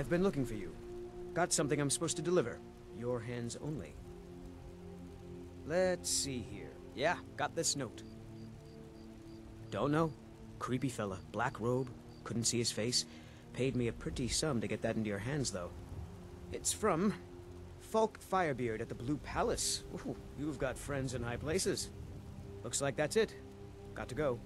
I've been looking for you. Got something I'm supposed to deliver. Your hands only. Let's see here. Yeah, got this note. Don't know. Creepy fella, black robe, couldn't see his face. Paid me a pretty sum to get that into your hands, though. It's from Falk Firebeard at the Blue Palace. Ooh, you've got friends in high places. Looks like that's it. Got to go.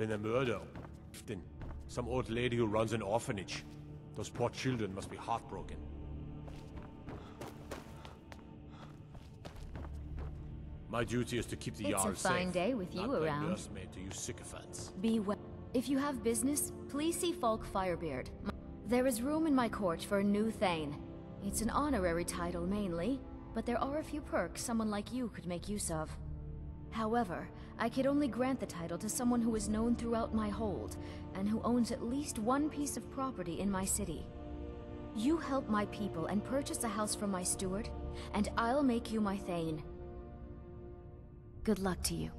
Been a murder. Then some old lady who runs an orphanage. Those poor children must be heartbroken. My duty is to keep the Jarl safe. It's a fine day with you around. Not nursemaid to you sycophants. Be well. If you have business, please see Falk Firebeard. There is room in my court for a new Thane. It's an honorary title mainly, but there are a few perks someone like you could make use of. However, I could only grant the title to someone who is known throughout my hold, and who owns at least one piece of property in my city. You help my people and purchase a house from my steward, and I'll make you my Thane. Good luck to you.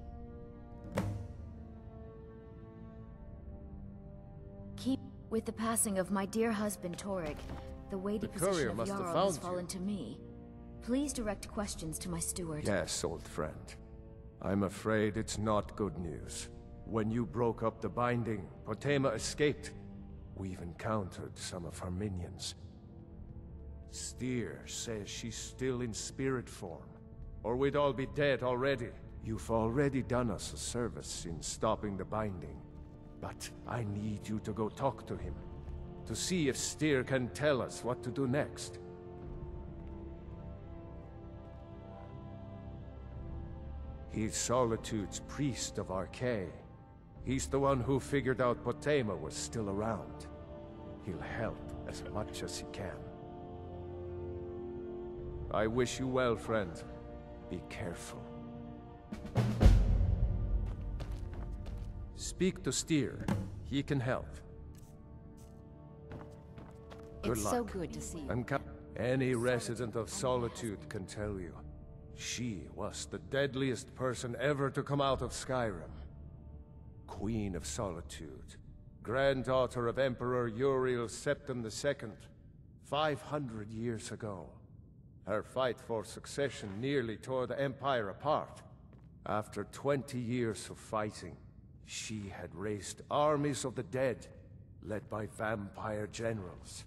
With the passing of my dear husband Torrig, the weighty position of Jarl has fallen to me. Please direct questions to my steward. Yes, old friend. I'm afraid it's not good news. When you broke up the binding, Potema escaped. We've encountered some of her minions. Styr says she's still in spirit form, or we'd all be dead already. You've already done us a service in stopping the binding, but I need you to go talk to him, to see if Styr can tell us what to do next. He's Solitude's priest of Arkay. He's the one who figured out Potema was still around. He'll help as much as he can. I wish you well, friend. Be careful. Speak to Styr. He can help. Good luck. It's so good to see you. And any resident of Solitude can tell you. She was the deadliest person ever to come out of Skyrim. Queen of Solitude, granddaughter of Emperor Uriel Septim II, 500 years ago. Her fight for succession nearly tore the Empire apart. After 20 years of fighting, she had raised armies of the dead, led by vampire generals.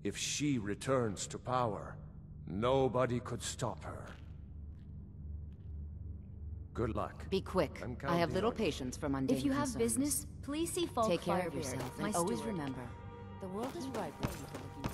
If she returns to power, nobody could stop her. Good luck. Be quick. I have little patience for mundane If you have concerns. business, please see Falk Take care Firebeard, of yourself, my and always steward. remember, the world is ripe for people looking to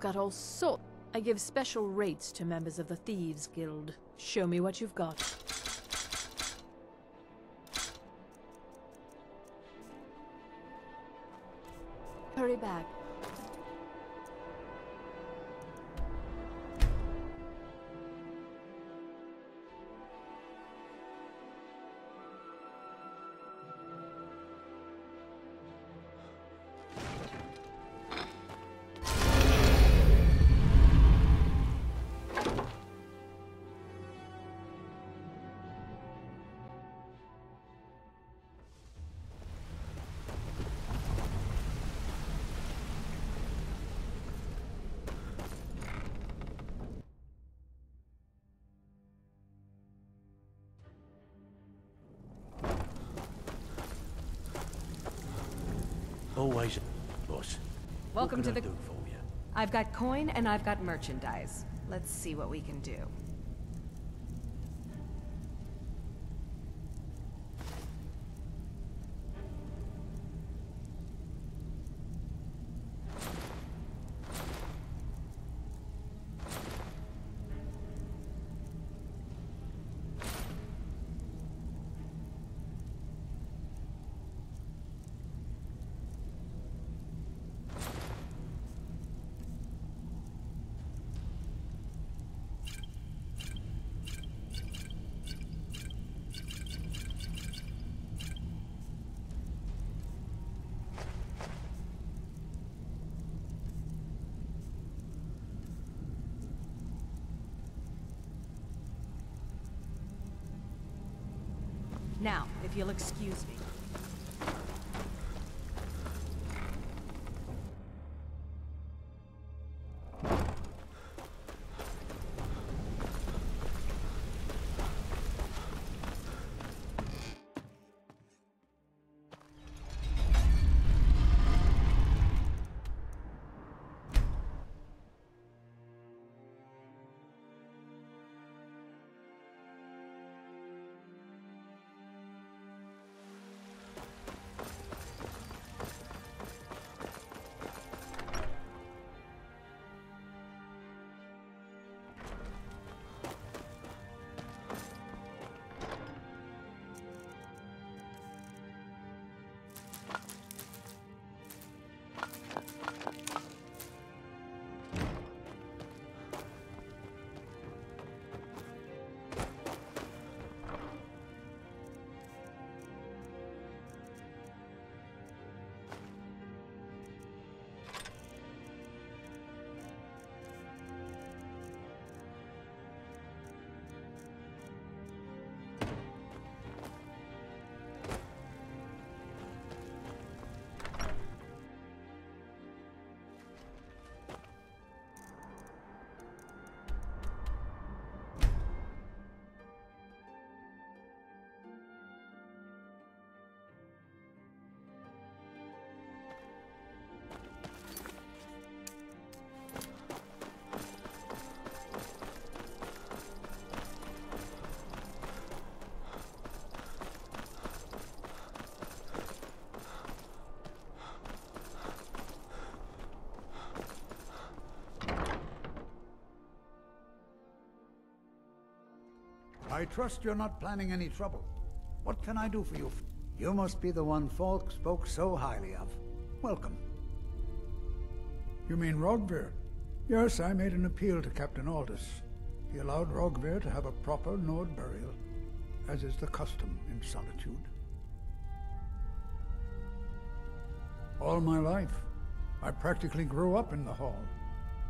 got all sorts. I give special rates to members of the Thieves Guild. Show me what you've got. Hurry back. Always, boss. Welcome What to can I the... do for you? I've got coin and I've got merchandise. Let's see what we can do. Now, if you'll excuse me. I trust you're not planning any trouble. What can I do for you? You must be the one Falk spoke so highly of. Welcome. You mean Rogver? Yes, I made an appeal to Captain Aldous. He allowed Rogver to have a proper Nord burial, as is the custom in Solitude. All my life, I practically grew up in the hall.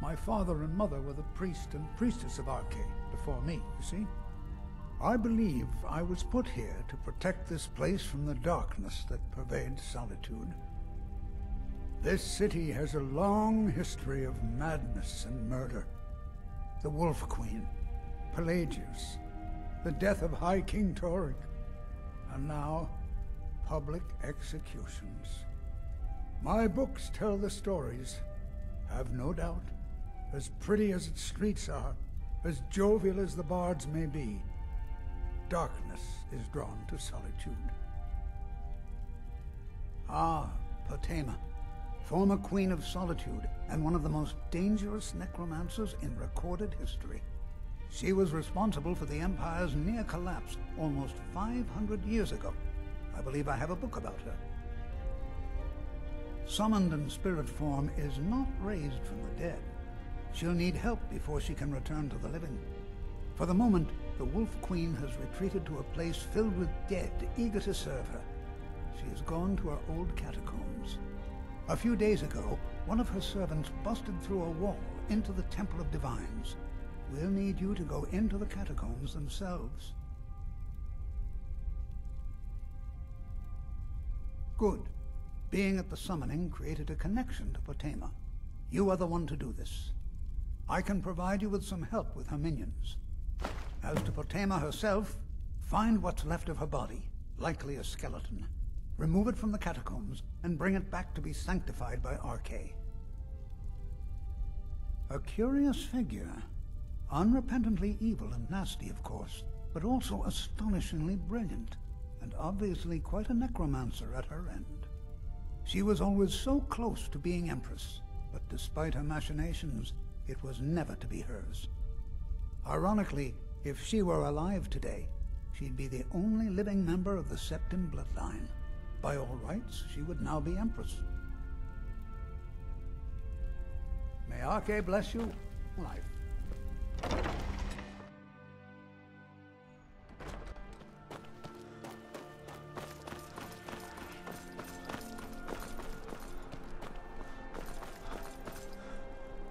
My father and mother were the priest and priestess of Arcade before me, you see? I believe I was put here to protect this place from the darkness that pervades Solitude. This city has a long history of madness and murder. The Wolf Queen, Pelagius, the death of High King Torygg, and now, public executions. My books tell the stories, have no doubt. As pretty as its streets are, as jovial as the bards may be, darkness is drawn to Solitude. Ah, Potema. former Queen of Solitude and one of the most dangerous necromancers in recorded history. She was responsible for the Empire's near collapse almost 500 years ago. I believe I have a book about her. Summoned in spirit form is not raised from the dead. She'll need help before she can return to the living. For the moment, the Wolf Queen has retreated to a place filled with dead, eager to serve her. She has gone to her old catacombs. A few days ago, one of her servants busted through a wall into the Temple of Divines. We'll need you to go into the catacombs themselves. Good. Being at the summoning created a connection to Potema. You are the one to do this. I can provide you with some help with her minions. As to Potema herself, find what's left of her body, likely a skeleton. Remove it from the catacombs and bring it back to be sanctified by Arkay. A curious figure. Unrepentantly evil and nasty, of course, but also astonishingly brilliant, and obviously quite a necromancer at her end. She was always so close to being Empress, but despite her machinations, it was never to be hers. Ironically, if she were alive today, she'd be the only living member of the Septim bloodline. By all rights, she would now be Empress. May Arkay bless you, life.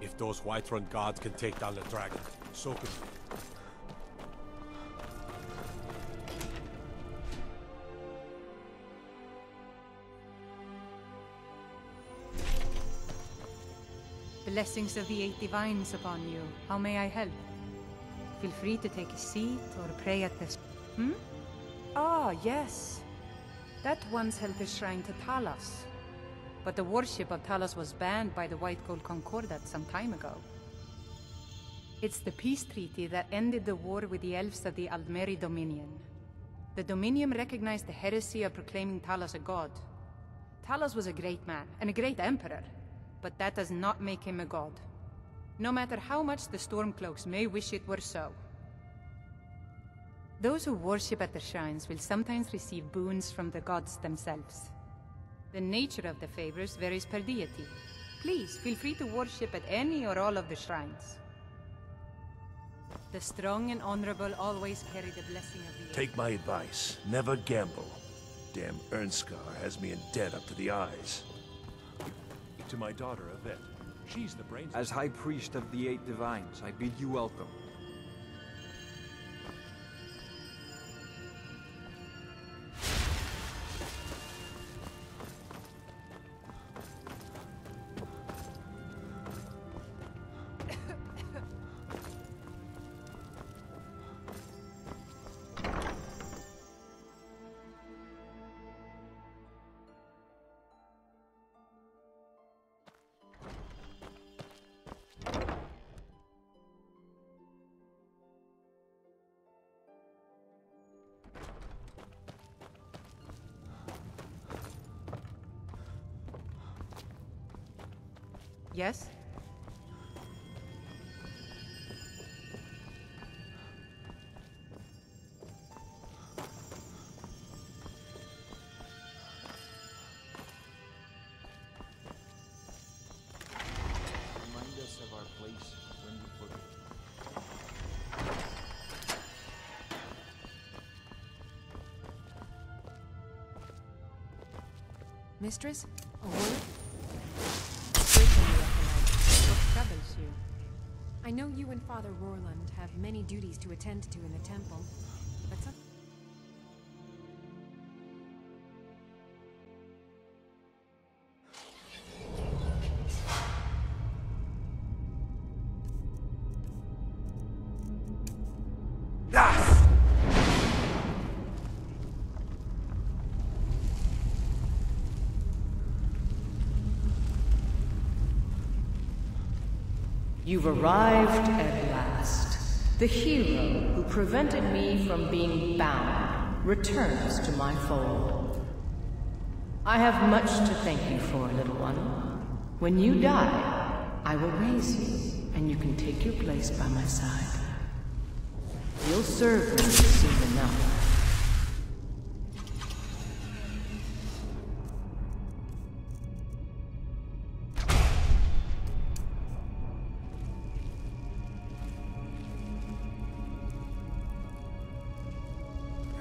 If those Whiterun guards can take down the dragon, so can we. Blessings of the Eight Divines upon you. How may I help? Feel free to take a seat or pray at this. Ah, yes. That once held the shrine to Talos. But the worship of Talos was banned by the White Gold Concordat some time ago. It's the peace treaty that ended the war with the elves of the Aldmeri Dominion. The Dominion recognized the heresy of proclaiming Talos a god. Talos was a great man and a great emperor, but that does not make him a god. No matter how much the Stormcloaks may wish it were so. Those who worship at the shrines will sometimes receive boons from the gods themselves. The nature of the favors varies per deity. Please, feel free to worship at any or all of the shrines. The strong and honorable always carry the blessing of the... Take my advice. Never gamble. Damn Ernskar has me in debt up to the eyes. To my daughter, Yvette. She's the brains... As High Priest of the Eight Divines, I bid you welcome. Yes? Remind us of our place when we forget. Mistress, a word? What troubles you? I know you and Father Roland have many duties to attend to in the temple, but some... You've arrived at last. The hero who prevented me from being bound returns to my fold. I have much to thank you for, little one. When you die, I will raise you, and you can take your place by my side. You'll serve me soon enough.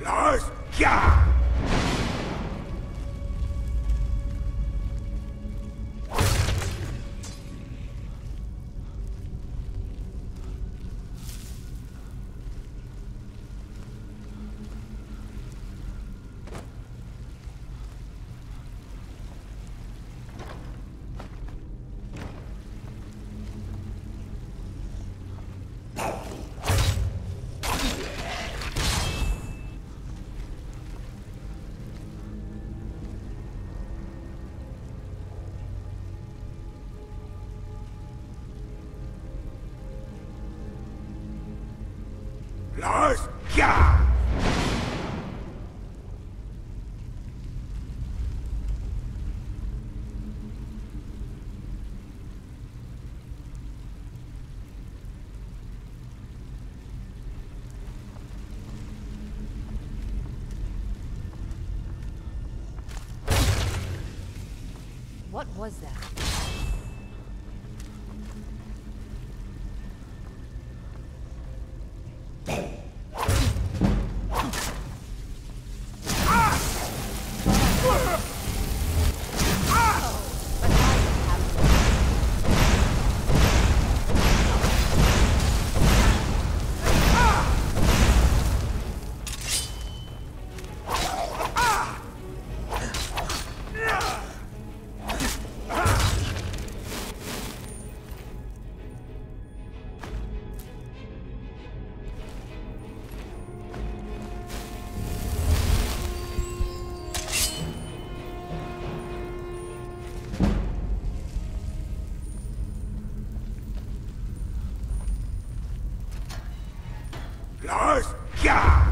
Lars, yeah! Lars, yeah! What was that? Lars, yeah!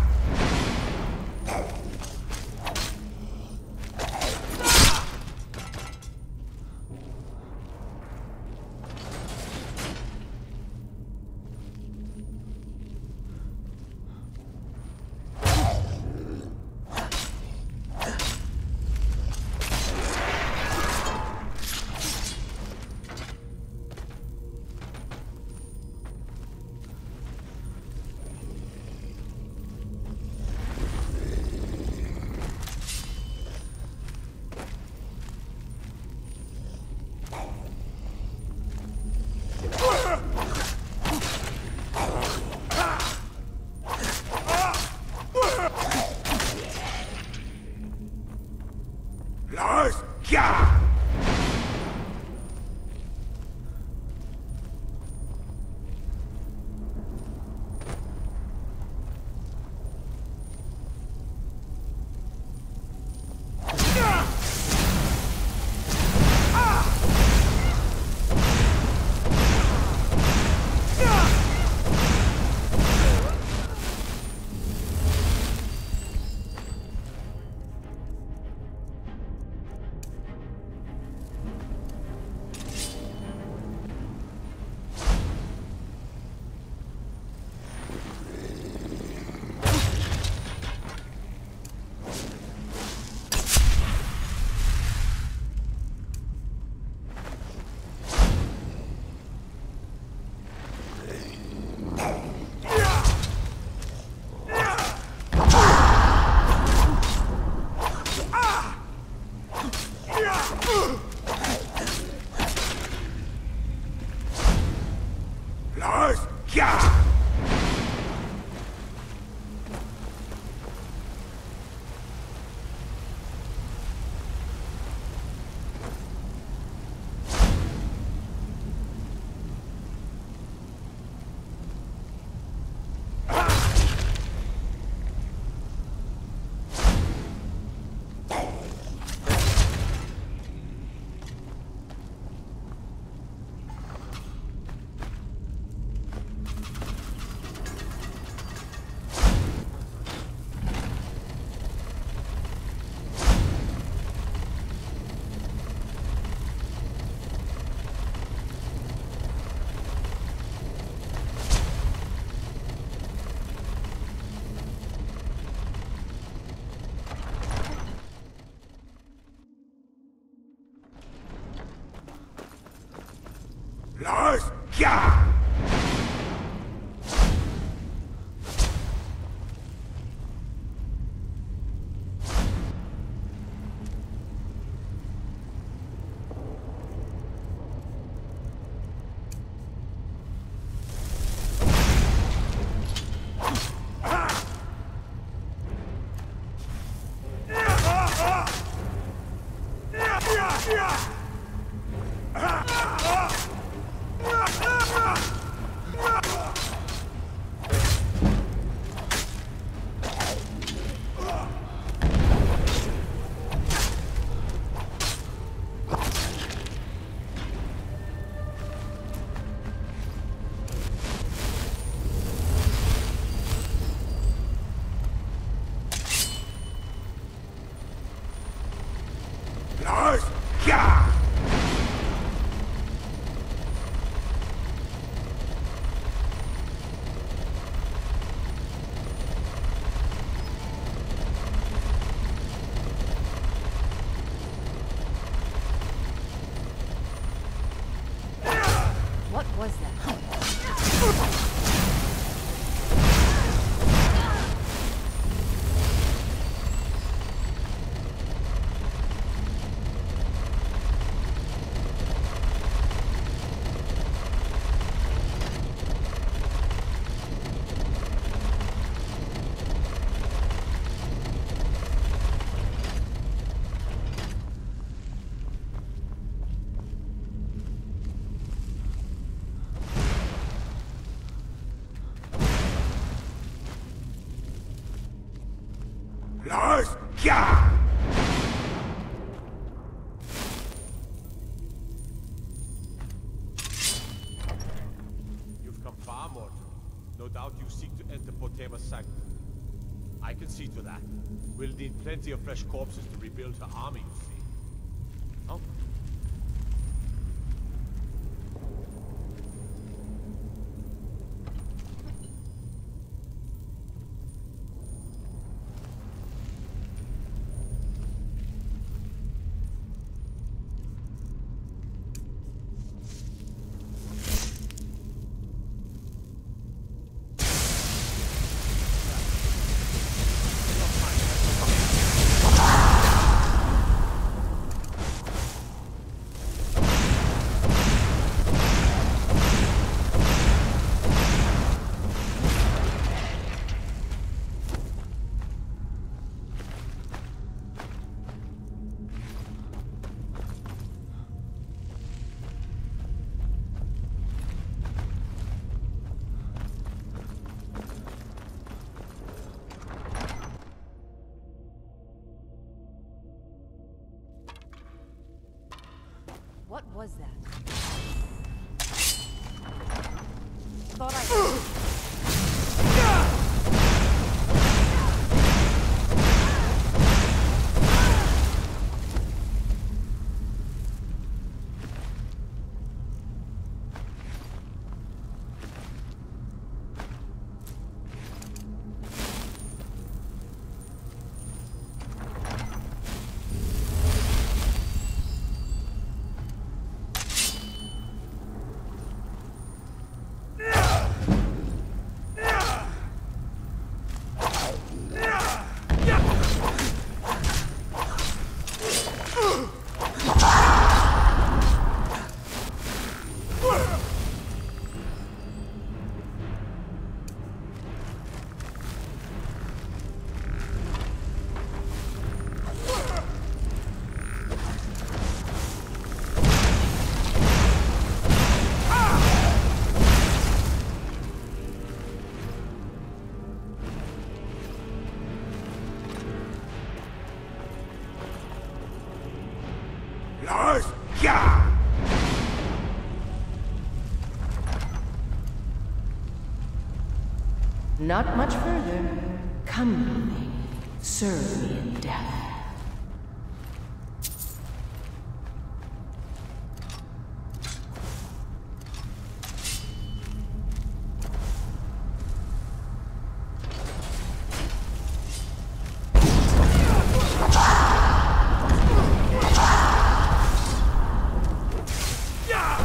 Lars, yeah! Lars, yeah! What was that? Lars, yeah! You've come far, Morton. No doubt you seek to enter Potema's sanctum. I can see to that. We'll need plenty of fresh corpses to rebuild her army, you see. Oh. What was that? Thought I... Lars, yeah! Not much further. Come with me. Serve me in death. Yeah!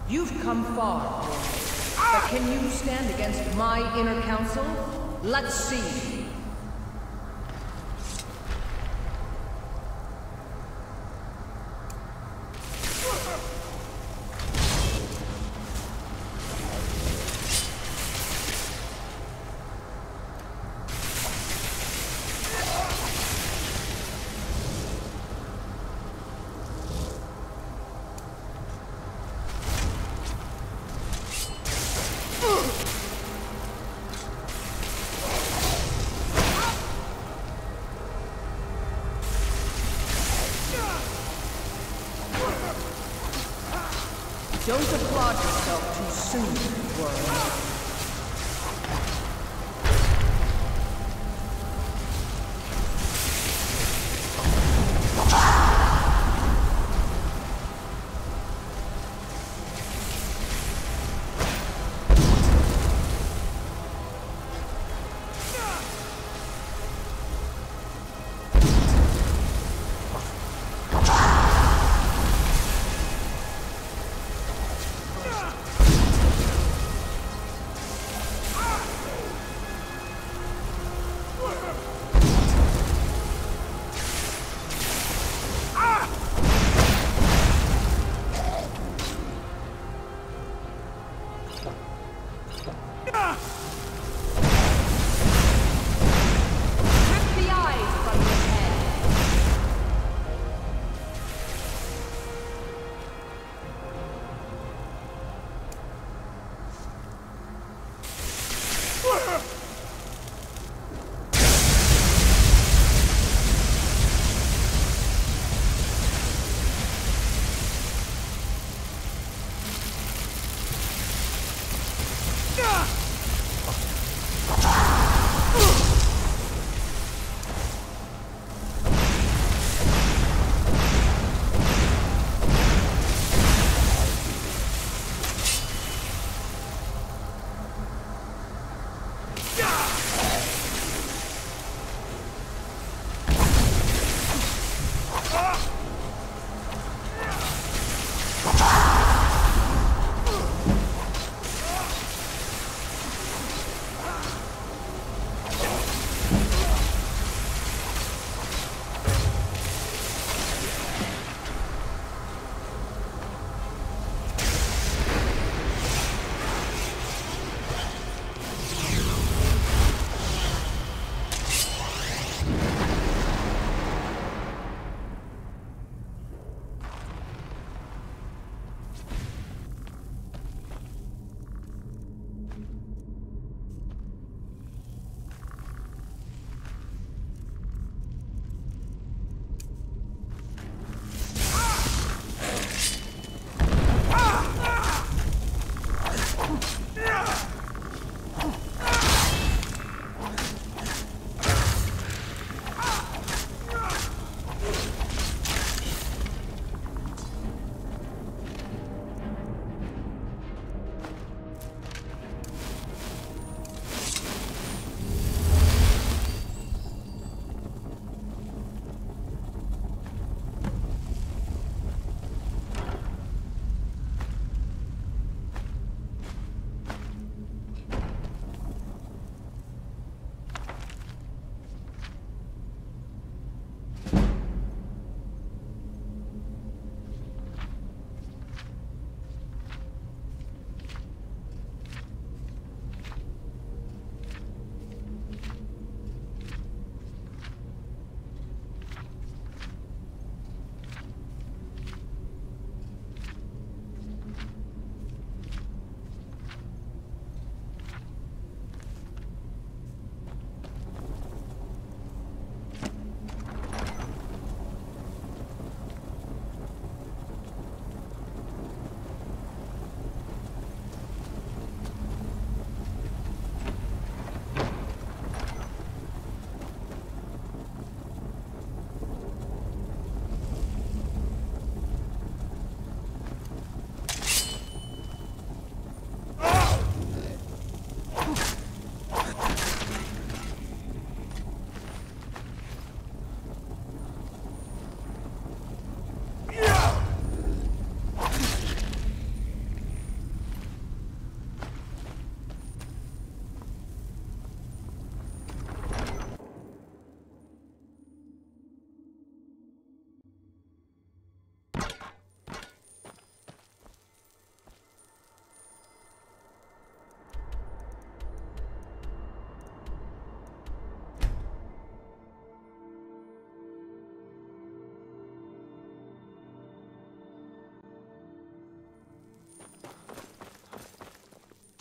You've come far, but can you stand against my inner council? Let's see. Don't applaud yourself too soon, world.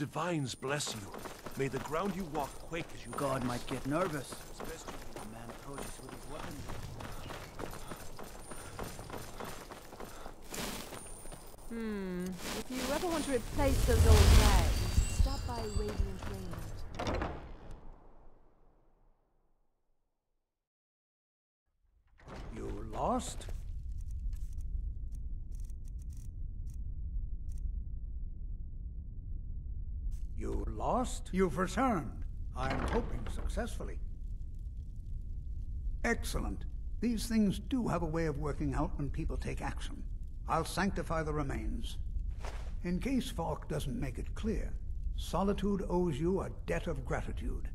Divines bless you. May the ground you walk quake as you... God might get nervous. Especially when a man approaches with his weapon. If you ever want to replace those old rags, stop by Radiant Raiment. You lost? You lost? You've returned. I'm hoping successfully. Excellent. These things do have a way of working out when people take action. I'll sanctify the remains. In case Falk doesn't make it clear, Solitude owes you a debt of gratitude.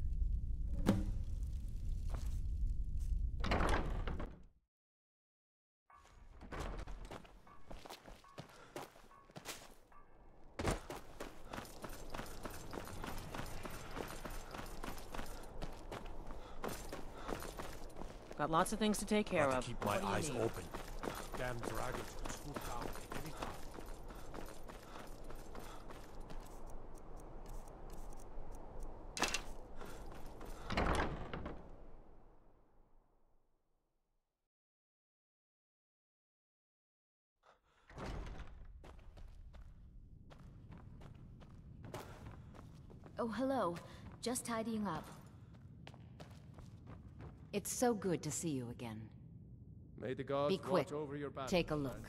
Got lots of things to take care of. Keep my eyes open. Damn dragons could swoop down at any time. Oh, hello. Just tidying up. It's so good to see you again. May the gods Be quick. watch over your battle. Take a look.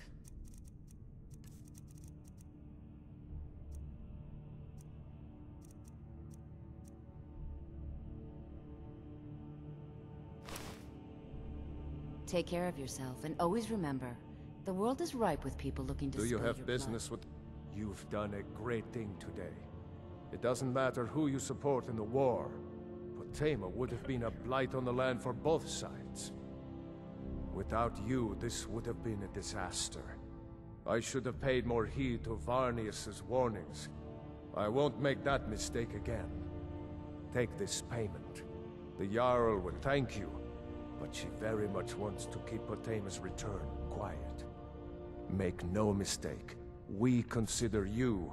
Take care of yourself, and always remember, the world is ripe with people looking to Do you spill have your business with... You've done a great thing today. It doesn't matter who you support in the war. Potema would have been a blight on the land for both sides. Without you, this would have been a disaster. I should have paid more heed to Varnius's warnings. I won't make that mistake again. Take this payment. The Jarl will thank you, but she very much wants to keep Potema's return quiet. Make no mistake, we consider you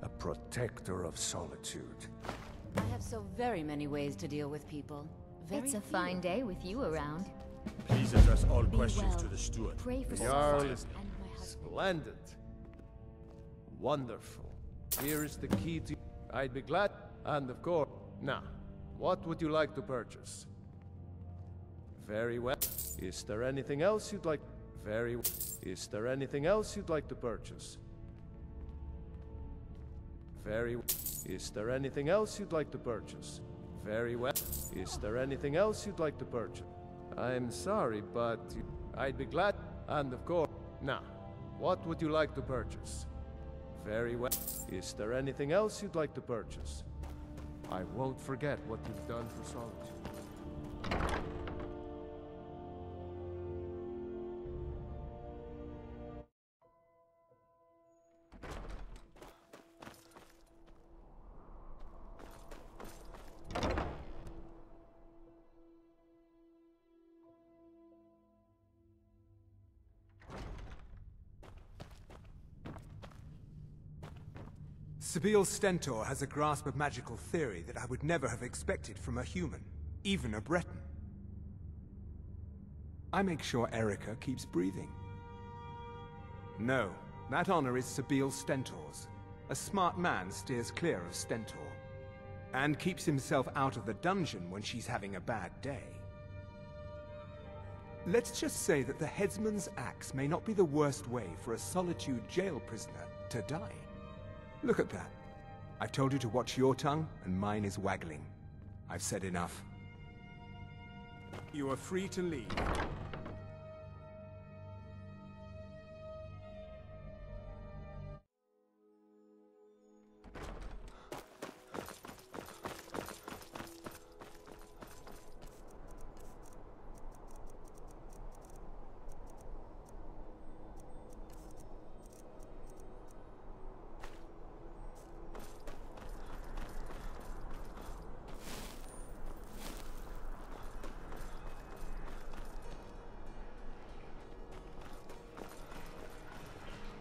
a protector of Solitude. I have so very many ways to deal with people. It's a fine day with you around. Please address all Be questions well. to the steward. Pray for The Jarl is and my husband. splendid. Wonderful. Here is the key to... I'd be glad... And of course... Now, what would you like to purchase? Very well. Is there anything else you'd like... Very well. Is there anything else you'd like to purchase? Very well. Is there anything else you'd like to purchase? Very well. Is there anything else you'd like to purchase? I'm sorry, but I'd be glad... And of course... Now, what would you like to purchase? Very well. Is there anything else you'd like to purchase? I won't forget what you've done for Solitude. Sabille Stentor has a grasp of magical theory that I would never have expected from a human, even a Breton. I make sure Erica keeps breathing. No, that honor is Sabille Stentor's. A smart man steers clear of Stentor, and keeps himself out of the dungeon when she's having a bad day. Let's just say that the headsman's axe may not be the worst way for a Solitude jail prisoner to die. Look at that. I've told you to watch your tongue, and mine is waggling. I've said enough. You are free to leave.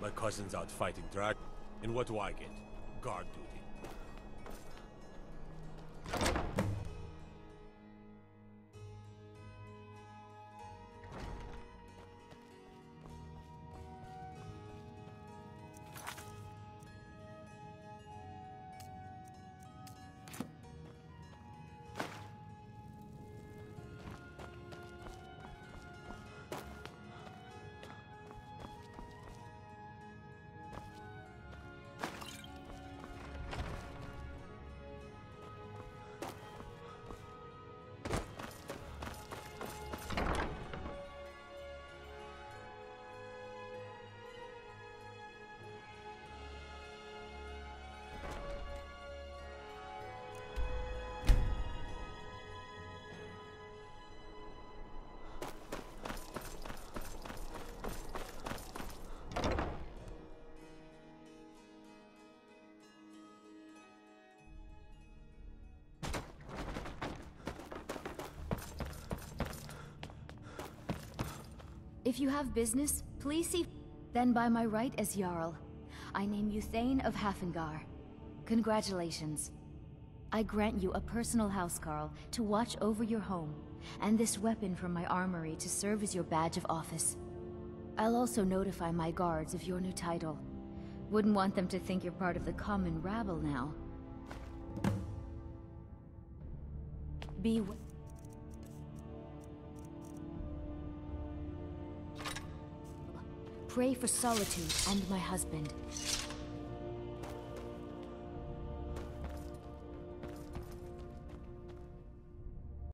My cousin's out fighting drag. And what do I get? Guard duty. If you have business, please see... Then by my right as Jarl, I name you Thane of Hafengar. Congratulations. I grant you a personal housecarl to watch over your home, and this weapon from my armory to serve as your badge of office. I'll also notify my guards of your new title. Wouldn't want them to think you're part of the common rabble now. Pray for Solitude and my husband.